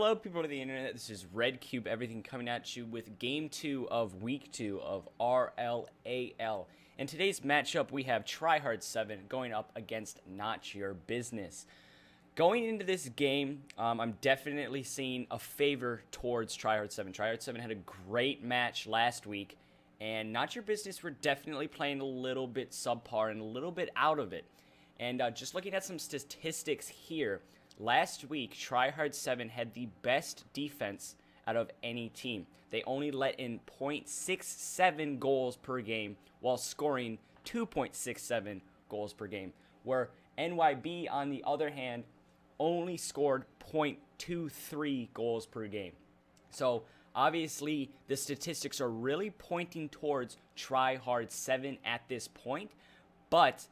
Hello, people of the internet. This is Red Cube, everything coming at you with Game 2 of Week 2 of RLAL. In today's matchup, we have Trihard 7 going up against Not Your Business. Going into this game, I'm definitely seeing a favor towards Trihard 7. Trihard 7 had a great match last week, and Not Your Business were definitely playing a little bit subpar and a little bit out of it. And just looking at some statistics here, last week, Trihard 7 had the best defense out of any team. They only let in 0.67 goals per game while scoring 2.67 goals per game, where NYB, on the other hand, only scored 0.23 goals per game. So, obviously, the statistics are really pointing towards Trihard 7 at this point, but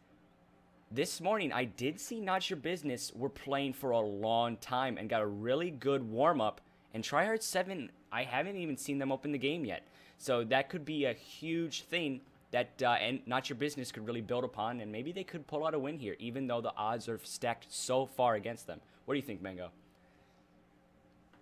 this morning, I did see Not Your Business were playing for a long time and got a really good warm-up. And Trihard 7, I haven't even seen them open the game yet. So that could be a huge thing that and Not Your Business could really build upon. And maybe they could pull out a win here, even though the odds are stacked so far against them. What do you think, Mango?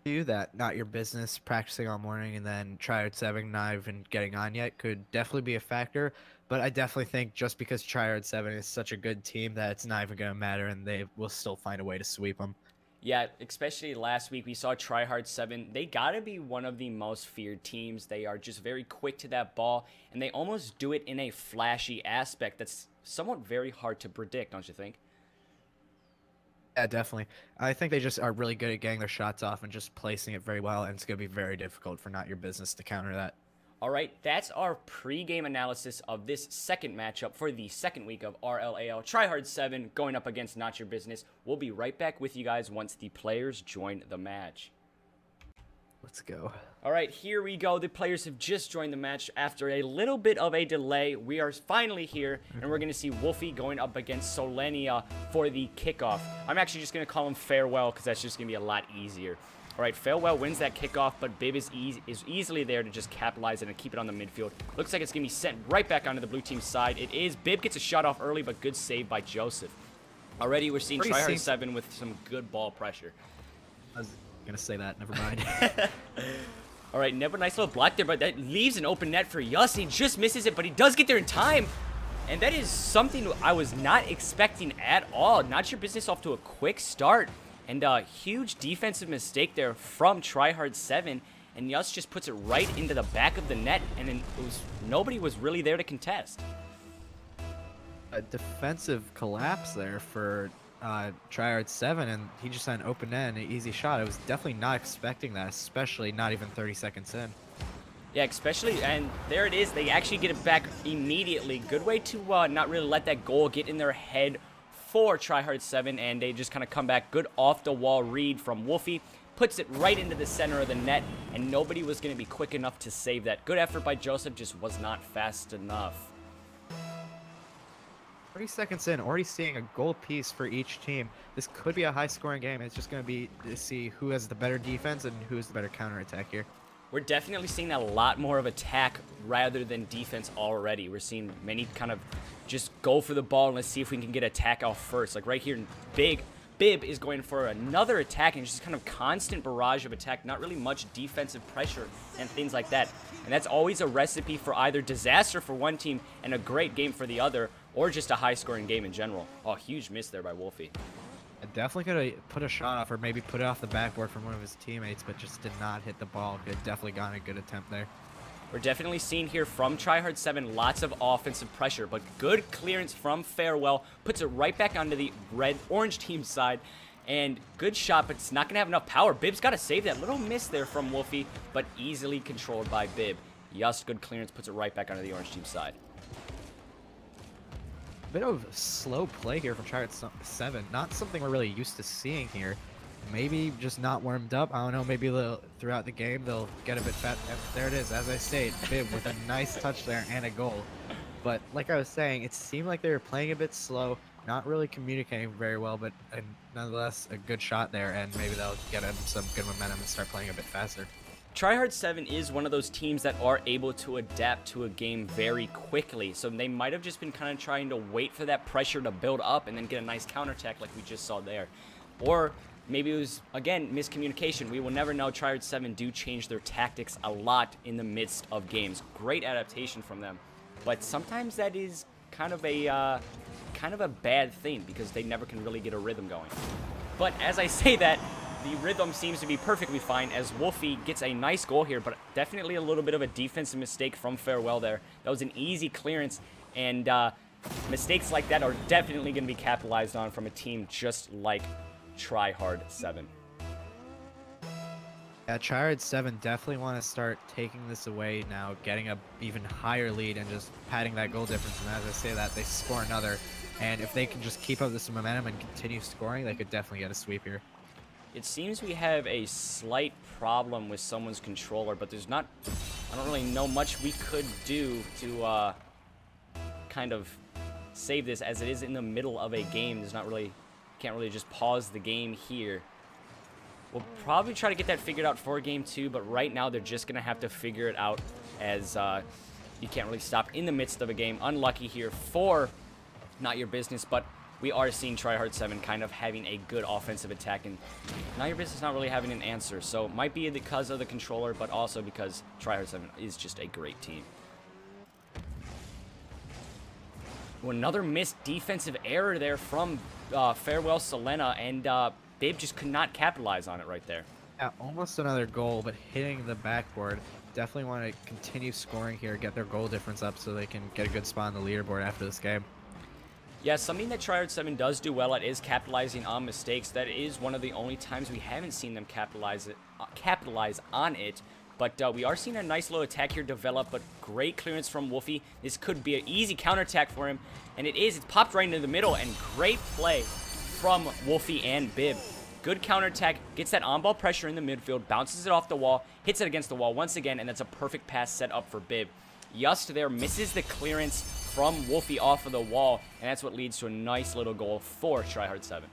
That Not Your Business practicing all morning and then Trihard 7 not even getting on yet could definitely be a factor. But I definitely think just because Trihard 7 is such a good team that it's not even going to matter and they will still find a way to sweep them. Yeah, especially last week we saw Trihard 7. They got to be one of the most feared teams. They are just very quick to that ball, and they almost do it in a flashy aspect that's somewhat very hard to predict, don't you think? Yeah, definitely. I think they just are really good at getting their shots off and just placing it very well, and it's going to be very difficult for Not Your Business to counter that. All right, that's our pre-game analysis of this second matchup for the second week of RLAL. Trihard 7 going up against Not Your Business. We'll be right back with you guys once the players join the match. Let's go. All right, here we go. The players have just joined the match after a little bit of a delay. We are finally here, and we're going to see Wolfie going up against Solenia for the kickoff. I'm actually just going to call him Farewell because that's just going to be a lot easier. All right, Farewell wins that kickoff, but Bib is easily there to just capitalize it and keep it on the midfield. Looks like it's going to be sent right back onto the blue team's side. It is. Bib gets a shot off early, but good save by Joseph. Already we're seeing Trihard 7 with some good ball pressure. I was going to say that. Never mind. All right, never nice little block there, but that leaves an open net for Yus. He just misses it, but he does get there in time. And that is something I was not expecting at all. Not Your Business off to a quick start. And a huge defensive mistake there from Trihard 7. And Yus just puts it right into the back of the net. And then nobody was really there to contest. A defensive collapse there for Trihard 7. And he just had an open net and an easy shot. I was definitely not expecting that, especially not even 30 seconds in. Yeah, especially, and there it is. They actually get it back immediately. Good way to not really let that goal get in their head for Trihard 7, and they just kind of come back. Good off-the-wall read from Wolfie. Puts it right into the center of the net, and nobody was going to be quick enough to save that. Good effort by Joseph, just was not fast enough. 30 seconds in, already seeing a goal piece for each team. This could be a high-scoring game. It's just going to be to see who has the better defense and who has the better counterattack here. We're definitely seeing a lot more of attack rather than defense already. We're seeing many kind of just go for the ball and let's see if we can get attack off first. Like right here, Bib is going for another attack and just kind of constant barrage of attack. Not really much defensive pressure and things like that. And that's always a recipe for either disaster for one team and a great game for the other, or just a high-scoring game in general. Oh, huge miss there by Wolfie. Definitely could have put a shot off or maybe put it off the backboard from one of his teammates, but just did not hit the ball. Could have definitely gotten a good attempt there. We're definitely seeing here from Trihard 7 lots of offensive pressure, but good clearance from Farewell. Puts it right back onto the orange team side. And good shot, but it's not going to have enough power. Bib's got to save that. Little miss there from Wolfie, but easily controlled by Bib. Yus, good clearance, puts it right back onto the orange team side. Bit of slow play here from Trihard 7. Not something we're really used to seeing here. Maybe just not warmed up. I don't know. Maybe throughout the game they'll get a bit fat. There it is. As I say, Bib with a nice touch there and a goal. But like I was saying, it seemed like they were playing a bit slow, not really communicating very well. But nonetheless, a good shot there, and maybe they'll get them some good momentum and start playing a bit faster. Trihard 7 is one of those teams that are able to adapt to a game very quickly. So they might have just been kind of trying to wait for that pressure to build up and then get a nice counterattack like we just saw there. Or Maybe it was, again, miscommunication. We will never know. Trihard 7 do change their tactics a lot in the midst of games. Great adaptation from them. But sometimes that is kind of a bad thing because they never can really get a rhythm going. But as I say that, the rhythm seems to be perfectly fine as Wolfie gets a nice goal here, but definitely a little bit of a defensive mistake from Farewell there. That was an easy clearance, and mistakes like that are definitely going to be capitalized on from a team just like Trihard 7. Yeah, Trihard 7 definitely want to start taking this away now, getting a even higher lead and just padding that goal difference. And as I say that, they score another. And if they can just keep up this momentum and continue scoring, they could definitely get a sweep here. It seems we have a slight problem with someone's controller, but there's not, I don't really know much we could do to kind of save this, as it is in the middle of a game. There's not really, can't really just pause the game here. We'll probably try to get that figured out for game 2, but right now they're just going to have to figure it out, as you can't really stop in the midst of a game. Unlucky here for Not Your Business, but we are seeing Trihard 7 kind of having a good offensive attack, and Not Your Business not really having an answer. So it might be because of the controller, but also because Trihard 7 is just a great team. Well, another missed defensive error there from Farewell Selena, and Bib just could not capitalize on it right there. Yeah, almost another goal, but hitting the backboard. Definitely want to continue scoring here, get their goal difference up so they can get a good spot on the leaderboard after this game. Yeah, something that Trihard 7 does do well at is capitalizing on mistakes. That is one of the only times we haven't seen them capitalize on it. But we are seeing a nice little attack here develop, but great clearance from Wolfie. This could be an easy counterattack for him, and it is. It's popped right into the middle, and great play from Wolfie and Bib. Good counterattack, gets that on-ball pressure in the midfield, bounces it off the wall, hits it against the wall once again, and that's a perfect pass set up for Bib. Just there, misses the clearance from Wolfie off of the wall, and that's what leads to a nice little goal for Trihard 7.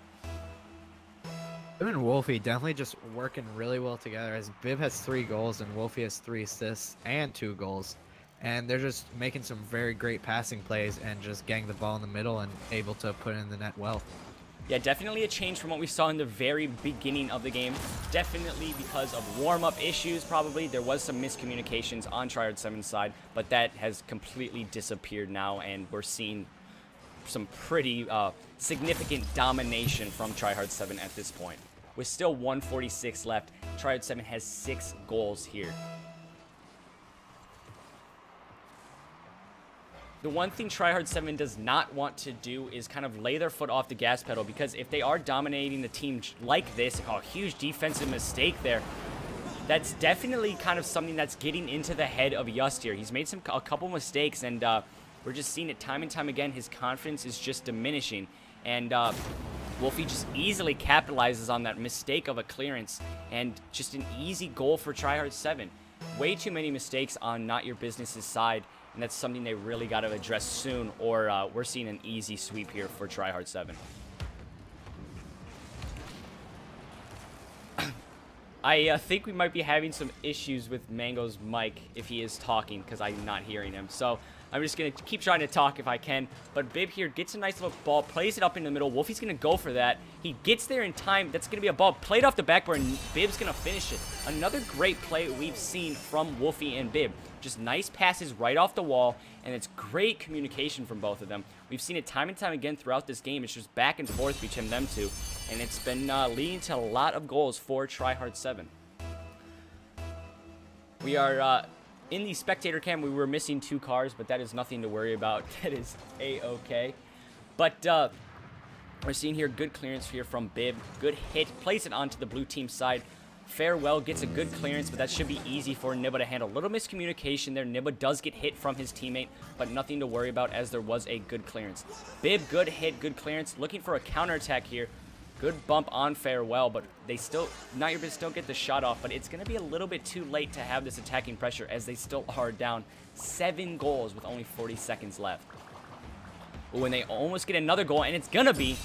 Bib and Wolfie definitely just working really well together, as Bib has 3 goals and Wolfie has 3 assists and 2 goals. And they're just making some very great passing plays and just getting the ball in the middle and able to put it in the net well. Yeah, definitely a change from what we saw in the very beginning of the game. Definitely because of warm-up issues, probably. There was some miscommunications on Trihard 7's side, but that has completely disappeared now, and we're seeing some pretty significant domination from Trihard 7 at this point. With still 146 left, Trihard 7 has 6 goals here. The one thing Trihard 7 does not want to do is kind of lay their foot off the gas pedal, because if they are dominating the team like this, a huge defensive mistake there, that's definitely kind of something that's getting into the head of Just here. He's made a couple mistakes, and we're just seeing it time and time again. His confidence is just diminishing, and Wolfie just easily capitalizes on that mistake of a clearance, and just an easy goal for Trihard 7. Way too many mistakes on Not Your Business's side, and that's something they really got to address soon, or we're seeing an easy sweep here for Trihard 7. I think we might be having some issues with Mango's mic if he is talking, because I'm not hearing him. So I'm just going to keep trying to talk if I can. But Bib here gets a nice little ball, plays it up in the middle. Wolfie's going to go for that. He gets there in time. That's going to be a ball played off the backboard, and Bib's going to finish it. Another great play we've seen from Wolfie and Bib. Just nice passes right off the wall, and it's great communication from both of them. We've seen it time and time again throughout this game. It's just back and forth between them two, and it's been leading to a lot of goals for Trihard 7. We are in the spectator cam. We were missing 2 cars, but that is nothing to worry about. That is a-okay. But we're seeing here good clearance here from Bib. Good hit. Plays it onto the blue team side. Farewell gets a good clearance, but that should be easy for Nibba to handle. A little miscommunication there. Nibba does get hit from his teammate, but nothing to worry about as there was a good clearance. Bib, good hit, good clearance. Looking for a counterattack here. Good bump on Farewell, but they still, Not Your Business, still get the shot off, but it's going to be a little bit too late to have this attacking pressure, as they still are down 7 goals with only 40 seconds left. But when they almost get another goal, and it's going to be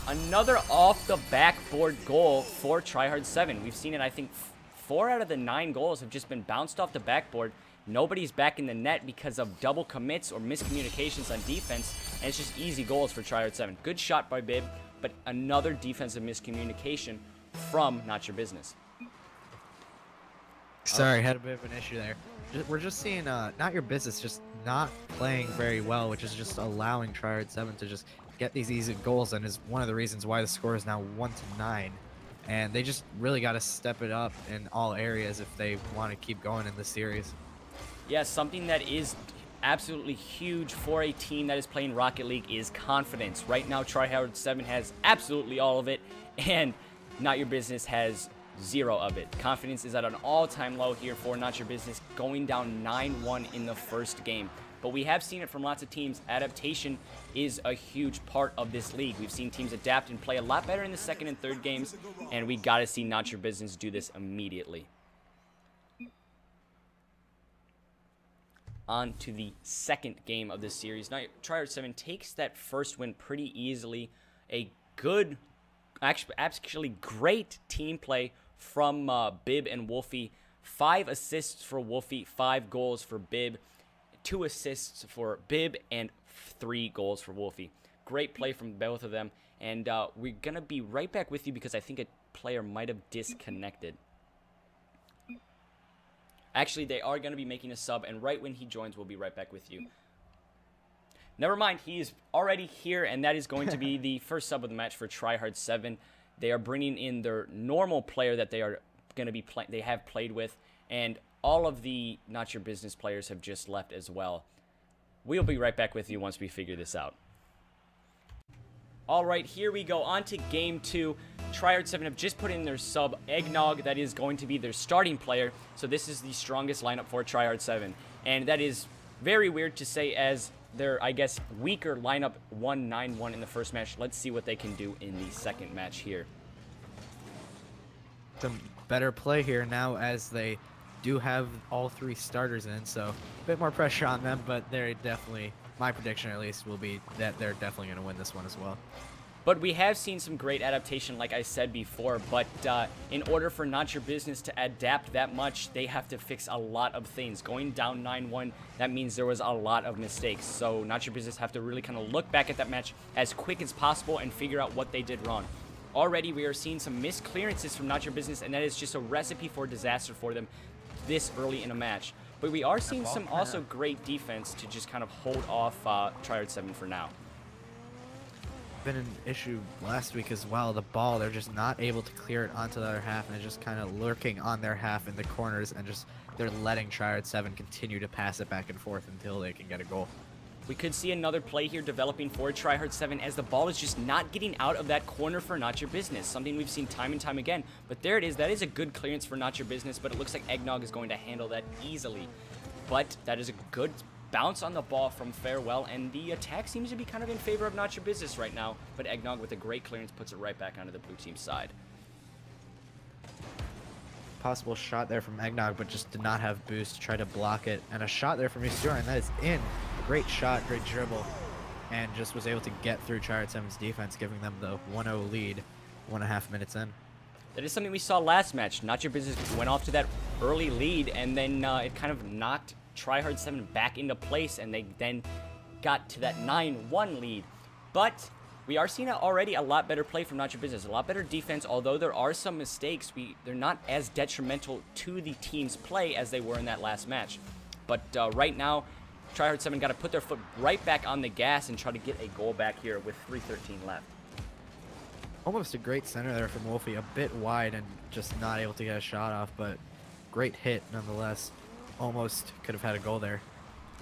another off the backboard goal for Trihard 7. We've seen it, I think, 4 out of the 9 goals have just been bounced off the backboard. Nobody's back in the net because of double commits or miscommunications on defense, and it's just easy goals for Trihard 7. Good shot by Bib, but another defensive miscommunication from Not Your Business. Sorry, had a bit of an issue there. We're just seeing Not Your Business just not playing very well, which is just allowing Trihard 7 to just get these easy goals, and is one of the reasons why the score is now 1-9. And they just really got to step it up in all areas if they want to keep going in the series. Yeah, something that is absolutely huge for a team that is playing Rocket League is confidence. Right now, Trihard 7 has absolutely all of it, and Not Your Business has 0 of it. Confidence is at an all-time low here for Not Your Business, going down 9-1 in the first game. But we have seen it from lots of teams. Adaptation is a huge part of this league. We've seen teams adapt and play a lot better in the second and third games, and we got to see Not Your Business do this immediately. On to the second game of this series. Now, Trihard 7 takes that first win pretty easily. A good, actually great team play from Bib and Wolfie. 5 assists for Wolfie, 5 goals for Bib, 2 assists for Bib, and 3 goals for Wolfie. Great play from both of them. And we're going to be right back with you because I think a player might have disconnected. Actually, they are going to be making a sub, and right when he joins, we'll be right back with you. Never mind, he is already here, and that is going to be the first sub of the match for Trihard 7. They are bringing in their normal player that they are going to be they have played with, and all of the Not Your Business players have just left as well. We'll be right back with you once we figure this out. All right, here we go. On to game 2. Trihard 7 have just put in their sub, Eggnog. That is going to be their starting player. So this is the strongest lineup for Trihard 7. And that is very weird to say as their, I guess, weaker lineup won 9-1 in the first match. Let's see what they can do in the second match here. Some better play here now as they do have all 3 starters in. So a bit more pressure on them, but they're definitely, my prediction at least, will be that they're definitely going to win this one as well. But we have seen some great adaptation, like I said before, but in order for Not Your Business to adapt that much, they have to fix a lot of things. Going down 9-1, that means there was a lot of mistakes. So Not Your Business have to really kind of look back at that match as quick as possible and figure out what they did wrong. Already, we are seeing some missed clearances from Not Your Business, and that is just a recipe for disaster for them this early in a match. But we are seeing some also great defense to just kind of hold off Trihard 7 for now. Been an issue last week as well. The ball, they're just not able to clear it onto the other half, and it's just kind of lurking on their half in the corners, and just they're letting Trihard 7 continue to pass it back and forth until they can get a goal. We could see another play here developing for Trihard 7 as the ball is just not getting out of that corner for Not Your Business, something we've seen time and time again. But there it is. That is a good clearance for Not Your Business, but it looks like Eggnog is going to handle that easily. But that is a good bounce on the ball from Farewell, and the attack seems to be kind of in favor of Not Your Business right now, but Eggnog with a great clearance puts it right back onto the blue team's side. Possible shot there from Eggnog, but just did not have boost to try to block it, and a shot there from Usura, and that is in. Great shot, great dribble, and just was able to get through Trihard 7's defense, giving them the 1-0 lead 1.5 minutes in. That is something we saw last match. Not Your Business went off to that early lead, and then it kind of knocked Trihard 7 back into place, and they then got to that 9-1 lead. But we are seeing already a lot better play from Not Your Business, a lot better defense. Although there are some mistakes, they're not as detrimental to the team's play as they were in that last match. But right now, Trihard 7 got to put their foot right back on the gas and try to get a goal back here with 3:13 left. Almost a great center there from Wolfie, a bit wide and just not able to get a shot off, but great hit nonetheless. Almost could have had a goal there,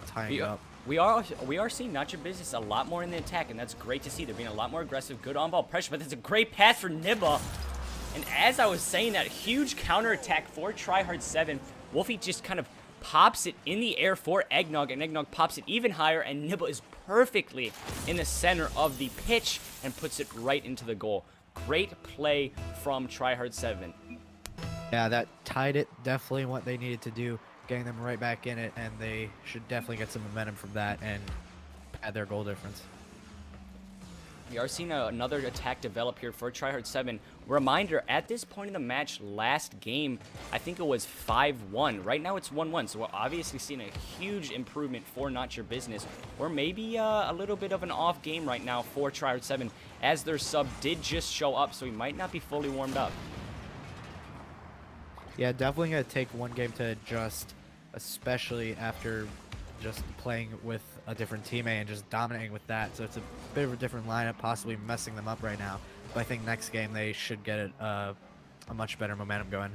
tying it up. We are seeing Not Your Business a lot more in the attack, and that's great to see. They're being a lot more aggressive, good on-ball pressure, but that's a great pass for Nibba. And as I was saying, that huge counterattack for Trihard 7, Wolfie just kind of pops it in the air for Eggnog, and Eggnog pops it even higher, and Nibba is perfectly in the center of the pitch and puts it right into the goal. Great play from Trihard 7. Yeah, that tied it. Definitely what they needed to do, getting them right back in it, and they should definitely get some momentum from that and add their goal difference. We are seeing another attack develop here for Trihard 7. Reminder, at this point in the match, last game, I think it was 5-1. Right now it's 1-1, so we're obviously seeing a huge improvement for Not Your Business, or maybe a little bit of an off game right now for Trihard 7, as their sub did just show up, so he might not be fully warmed up. Yeah, definitely going to take one game to adjust, especially after just playing with a different teammate and just dominating with that. So it's a bit of a different lineup, possibly messing them up right now. But I think next game they should get a much better momentum going.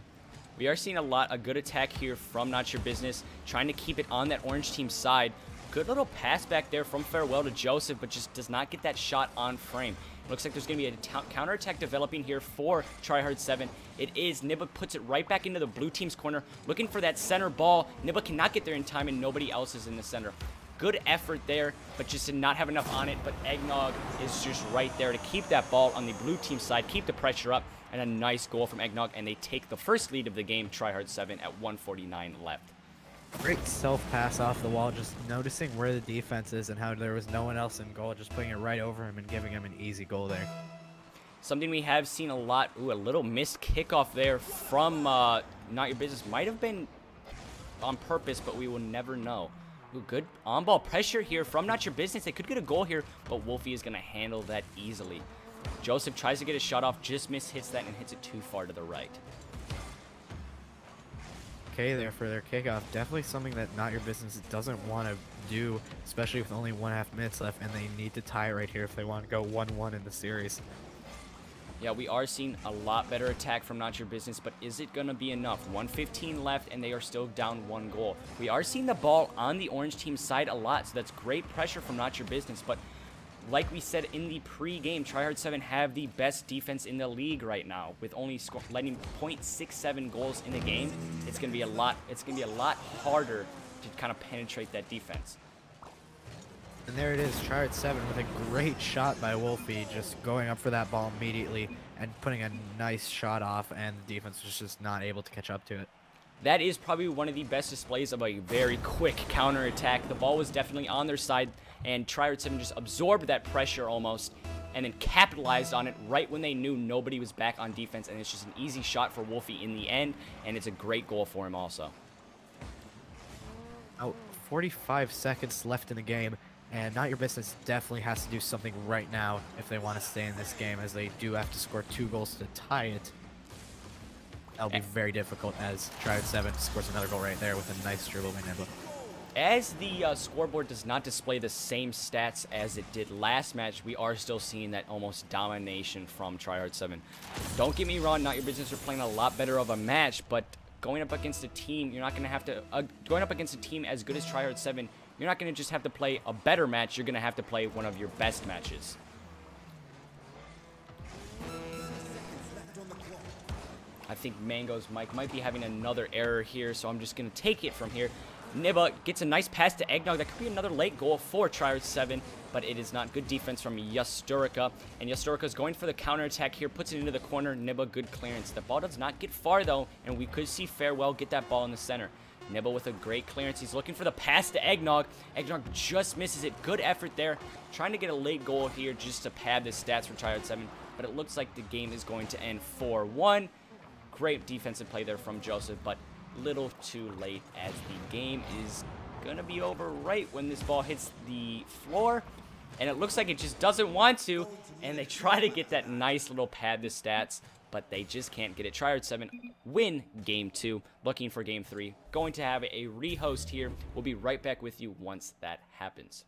We are seeing a good attack here from Not Your Business, trying to keep it on that orange team side. Good little pass back there from Farewell to Joseph, but just does not get that shot on frame. Looks like there's going to be a counterattack developing here for Trihard 7. It is. Nibba puts it right back into the blue team's corner, looking for that center ball. Nibba cannot get there in time, and nobody else is in the center. Good effort there, but just did not have enough on it. But Eggnog is just right there to keep that ball on the blue team side, keep the pressure up, and a nice goal from Eggnog, and they take the first lead of the game, Trihard 7, at 1:49 left. Great self-pass off the wall, just noticing where the defense is and how there was no one else in goal, just putting it right over him and giving him an easy goal there. Something we have seen a lot, a little missed kickoff there from Not Your Business. Might have been on purpose, but we will never know. Good on-ball pressure here from Not Your Business. They could get a goal here, but Wolfie is going to handle that easily. Joseph tries to get a shot off, just hits that and hits it too far to the right. Okay there for their kickoff. Definitely something that Not Your Business doesn't want to do, especially with only 1.5 minutes left, and they need to tie right here if they want to go 1-1 in the series. Yeah, we are seeing a lot better attack from Not Your Business, but is it going to be enough? 1:15 left, and they are still down 1 goal. We are seeing the ball on the orange team side a lot, so that's great pressure from Not Your Business, but like we said in the pre-game, Trihard 7 have the best defense in the league right now, with only letting 0.67 goals in the game. It's going to be a lot. It's going to be a lot harder to kind of penetrate that defense. And there it is, Trihard 7 with a great shot by Wolfie, just going up for that ball immediately and putting a nice shot off, and the defense was just not able to catch up to it. That is probably one of the best displays of a very quick counterattack. The ball was definitely on their side, and Trihard 7 just absorbed that pressure almost, and then capitalized on it right when they knew nobody was back on defense, and it's just an easy shot for Wolfie in the end, and it's a great goal for him also. Oh, 45 seconds left in the game, and Not Your Business definitely has to do something right now if they want to stay in this game, as they do have to score 2 goals to tie it. That'll be very difficult, as Trihard 7 scores another goal right there with a nice dribble by Nibba. As the scoreboard does not display the same stats as it did last match, we are still seeing that almost domination from Trihard 7. Don't get me wrong, Not Your Business are playing a lot better of a match, but going up against a team, you're not going to have to, going up against a team as good as Trihard 7, you're not going to just have to play a better match, you're going to have to play one of your best matches. I think Mango's mic might be having another error here, so I'm just going to take it from here. Nibba gets a nice pass to Eggnog. That could be another late goal for Trihard 7, but it is not. Good defense from Yasturica, and Yasturica is going for the counterattack here, puts it into the corner. Nibba, good clearance. The ball does not get far, though, and we could see Farewell get that ball in the center. Nibba with a great clearance. He's looking for the pass to Eggnog. Eggnog just misses it. Good effort there. Trying to get a late goal here just to pad the stats for Trihard 7, but it looks like the game is going to end 4-1. Great defensive play there from Joseph, but little too late, as the game is going to be over right when this ball hits the floor, and it looks like it just doesn't want to, and they try to get that nice little pad to stats, but they just can't get it. Trihard 7 win game 2, looking for game 3. Going to have a rehost here. We'll be right back with you once that happens.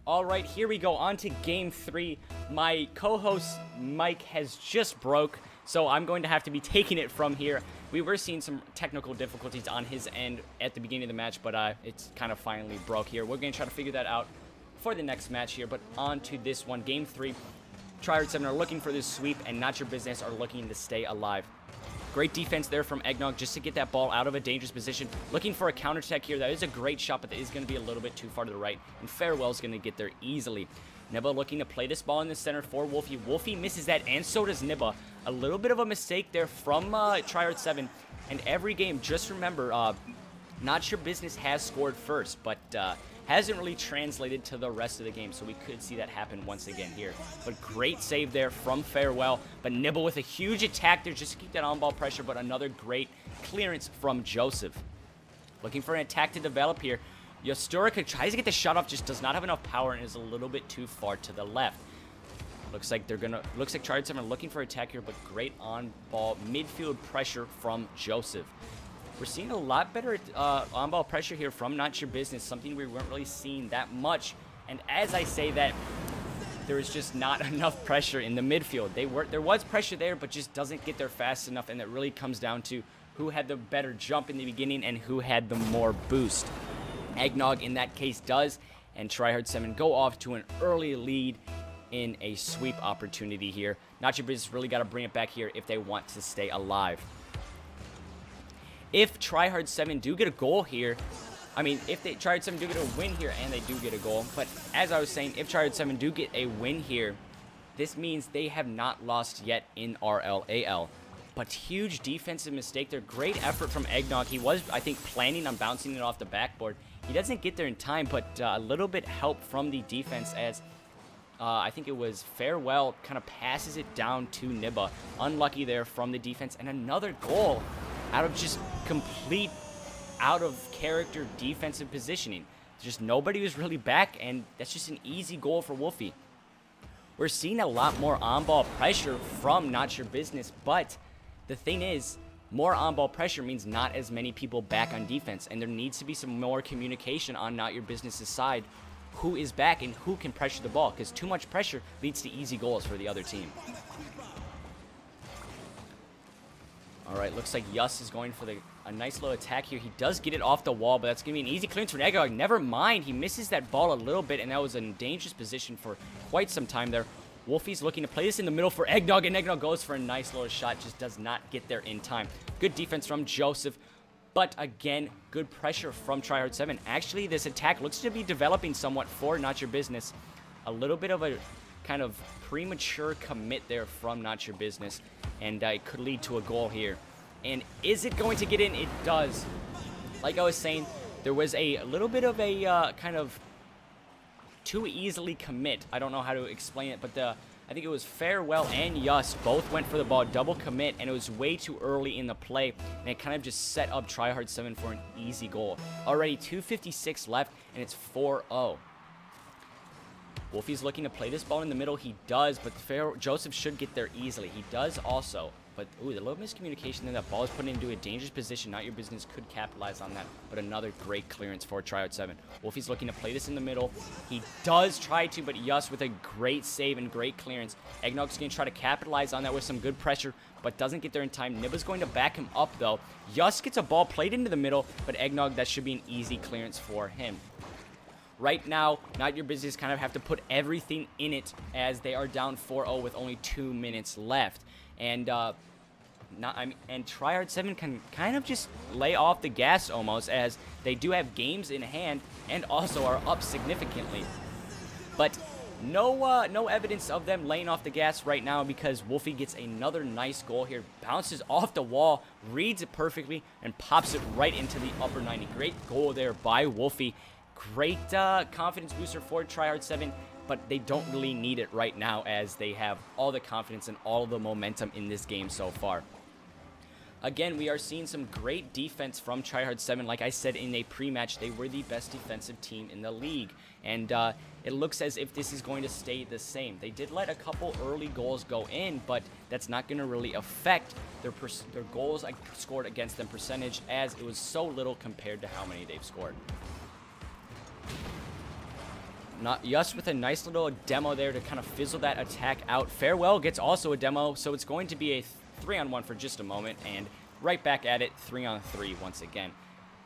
All right, here we go on to game 3. My co-host mic has just broke, so I'm going to have to be taking it from here. We were seeing some technical difficulties on his end at the beginning of the match, but it's kind of finally broke here. We're going to try to figure that out for the next match here, but on to this one. Game 3, Trihard 7 are looking for this sweep, and Not Your Business are looking to stay alive. Great defense there from Eggnog just to get that ball out of a dangerous position. Looking for a counterattack here. That is a great shot, but that is going to be a little bit too far to the right. And Farewell's going to get there easily. Nibba looking to play this ball in the center for Wolfie. Wolfie misses that, and so does Nibba. A little bit of a mistake there from Trihard 7. And every game, just remember, Not Your Business has scored first, but hasn't really translated to the rest of the game, so we could see that happen once again here. But great save there from Farewell, but Nibba with a huge attack there just to keep that on-ball pressure, but another great clearance from Joseph. Looking for an attack to develop here. Yasturica tries to get the shot off, just does not have enough power and is a little bit too far to the left. Looks like Trihard 7 are looking for attack here, but great on-ball midfield pressure from Joseph. We're seeing a lot better on-ball pressure here from Not Your Business, something we weren't really seeing that much. And as I say that, there is just not enough pressure in the midfield. There was pressure there, but just doesn't get there fast enough, and it really comes down to who had the better jump in the beginning and who had the more boost. Eggnog in that case does, and Trihard 7 go off to an early lead in a sweep opportunity here. Not Your Business really got to bring it back here if they want to stay alive. If Trihard 7 do get a goal here, I mean, if Trihard 7 do get a win here, and they do get a goal, but as I was saying, if Trihard 7 do get a win here, this means they have not lost yet in RLAL. But huge defensive mistake there. Great effort from Eggnog. He was, I think, planning on bouncing it off the backboard. He doesn't get there in time, but a little bit help from the defense as I think it was Farewell kind of passes it down to Nibba. Unlucky there from the defense, and another goal out of just complete out of character defensive positioning. Just nobody was really back, and that's just an easy goal for Wolfie. We're seeing a lot more on-ball pressure from Not Your Business, but the thing is, more on-ball pressure means not as many people back on defense, and there needs to be some more communication on Not Your Business's side. Who is back and who can pressure the ball, because too much pressure leads to easy goals for the other team. All right, looks like Yus is going for a nice little attack here. He does get it off the wall, but that's going to be an easy clearance for Eggnog. Never mind, he misses that ball a little bit, and that was a dangerous position for quite some time there. Wolfie's looking to play this in the middle for Eggnog, and Eggnog goes for a nice little shot, just does not get there in time. Good defense from Joseph, but again, good pressure from Trihard 7. Actually, this attack looks to be developing somewhat for Not Your Business. A little bit of a kind of premature commit there from Not Your Business, and it could lead to a goal here. And is it going to get in? It does. Like I was saying, there was a little bit of a kind of too easily commit. I don't know how to explain it, but I think it was Farewell and Yus both went for the ball, double commit, and it was way too early in the play, and it kind of just set up Trihard 7 for an easy goal. Already 2:56 left, and it's 4-0. Wolfie's looking to play this ball in the middle. He does, but Joseph should get there easily. He does also. But, ooh, the little miscommunication there. That ball is put into a dangerous position. Not Your Business could capitalize on that. But another great clearance for Trihard 7. Wolfie's looking to play this in the middle. He does try to, but Yus with a great save and great clearance. Eggnog's going to try to capitalize on that with some good pressure, but doesn't get there in time. Nibba's going to back him up, though. Yus gets a ball played into the middle, but Eggnog, that should be an easy clearance for him. Right now, Not Your Business kind of have to put everything in it as they are down 4-0 with only 2 minutes left. And Trihard 7 can kind of just lay off the gas almost, as they do have games in hand and also are up significantly. But no evidence of them laying off the gas right now, because Wolfie gets another nice goal here. Bounces off the wall, reads it perfectly, and pops it right into the upper 90. Great goal there by Wolfie. Great confidence booster for Trihard 7. But they don't really need it right now, as they have all the confidence and all the momentum in this game so far. Again, we are seeing some great defense from Trihard 7. Like I said in a pre-match, they were the best defensive team in the league. And it looks as if this is going to stay the same. They did let a couple early goals go in, but that's not going to really affect their goals scored against them percentage, as it was so little compared to how many they've scored. Yus with a nice little demo there to kind of fizzle that attack out. Farewell gets also a demo, so it's going to be a 3-on-1 for just a moment, and right back at it, 3-on-3 once again.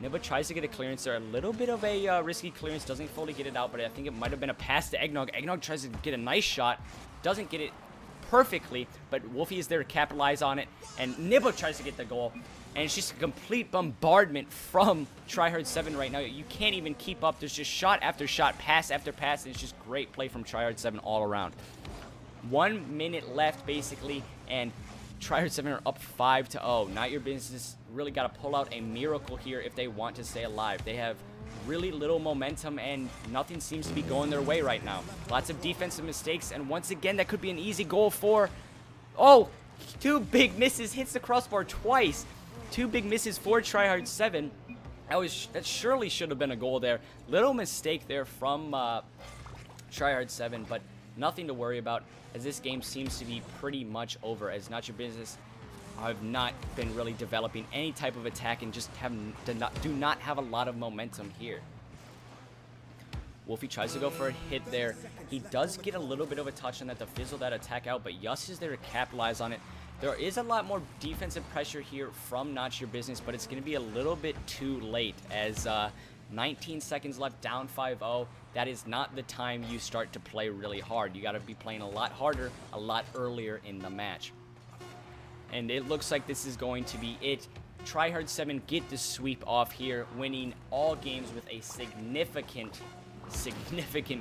Nibba tries to get a clearance there. A little bit of a risky clearance, doesn't fully get it out, but I think it might have been a pass to Eggnog. Eggnog tries to get a nice shot, doesn't get it perfectly, but Wolfie is there to capitalize on it, and Nibba tries to get the goal. And it's just a complete bombardment from Trihard 7 right now. You can't even keep up. There's just shot after shot, pass after pass, and it's just great play from Trihard 7 all around. 1 minute left, basically, and Trihard 7 are up 5-0. Not Your Business really got to pull out a miracle here if they want to stay alive. They have really little momentum, and nothing seems to be going their way right now. Lots of defensive mistakes, and once again, that could be an easy goal for... Oh, 2 big misses, hits the crossbar twice. 2 big misses for Trihard 7. That surely should have been a goal there. Little mistake there from Trihard 7, but nothing to worry about, as this game seems to be pretty much over, as Not Your Business have not been really developing any type of attack and just do not have a lot of momentum here. Wolfie tries to go for a hit there. He does get a little bit of a touch on that to fizzle that attack out, but Yus is there to capitalize on it. There is a lot more defensive pressure here from Not Your Business, but it's going to be a little bit too late, as 19 seconds left, down 5-0. That is not the time you start to play really hard. You got to be playing a lot harder, a lot earlier in the match. And it looks like this is going to be it. Trihard 7 get the sweep off here, winning all games with a significant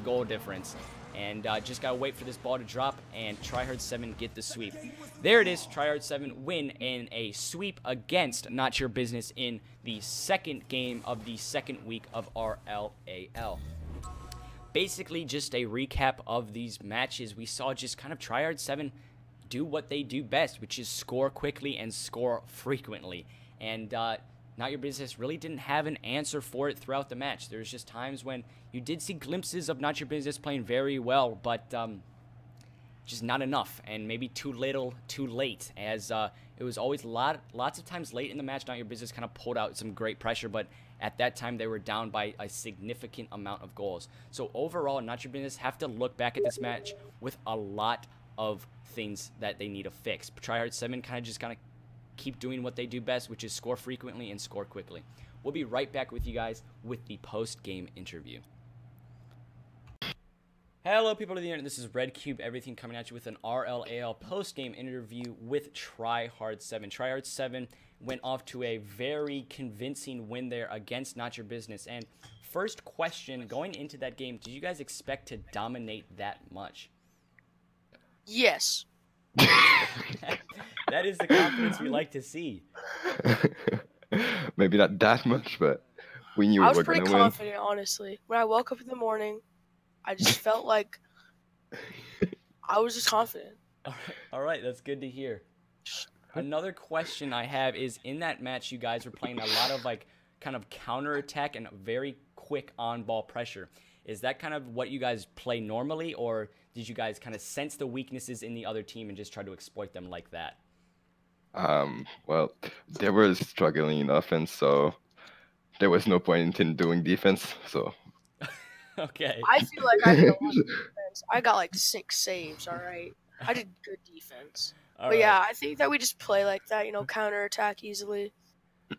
goal difference. And just gotta wait for this ball to drop, and Trihard 7 get the sweep. There it is. Trihard 7 win in a sweep against Not Your Business in the second game of the second week of RLAL. Basically, just a recap of these matches. We saw just kind of Trihard 7 do what they do best, which is score quickly and score frequently. And Not Your Business really didn't have an answer for it throughout the match. There's just times when you did see glimpses of Not Your Business playing very well, but just not enough, and maybe too little, too late, as it was always lots of times late in the match. Not Your Business kind of pulled out some great pressure, but at that time they were down by a significant amount of goals. So overall, Not Your Business have to look back at this match with a lot of things that they need to fix. Trihard 7 kind of just keep doing what they do best, which is score frequently and score quickly. We'll be right back with you guys with the post-game interview. Hello, people of the internet. This is Red Cube, everything coming at you with an RLAL post-game interview with Trihard 7. Trihard 7 went off to a very convincing win there against Not Your Business. And first question, going into that game, did you guys expect to dominate that much? Yes. That is the confidence we like to see. Maybe not that much, but we knew we were going to win. I was pretty confident, honestly. When I woke up in the morning, I just felt like I was just confident. All right, that's good to hear. Another question I have is, in that match, you guys were playing a lot of kind of counterattack and very quick on-ball pressure. Is that kind of what you guys play normally, or did you guys kind of sense the weaknesses in the other team and just try to exploit them like that? Well, they were struggling in offense, so there was no point in doing defense, so... Okay. I feel like I did a lot of defense. I got like 6 saves, alright? I did good defense. But yeah, I think that we just play like that, you know, counterattack easily,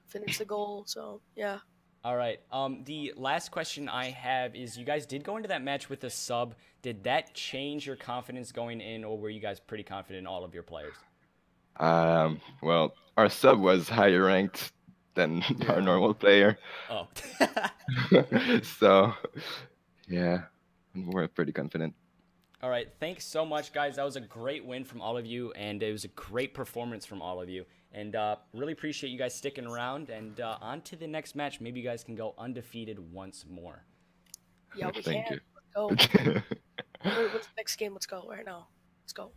finish the goal, so yeah. All right. The last question I have is, you guys did go into that match with a sub. Did that change your confidence going in, or were you guys pretty confident in all of your players? Well, our sub was higher ranked than our normal player. Oh. So, yeah, we're pretty confident. All right. Thanks so much, guys. That was a great win from all of you, and it was a great performance from all of you. And really appreciate you guys sticking around. And on to the next match. Maybe you guys can go undefeated once more. Yeah, we Thank can. you. Let's go. What's the next game? Let's go right now. Let's go.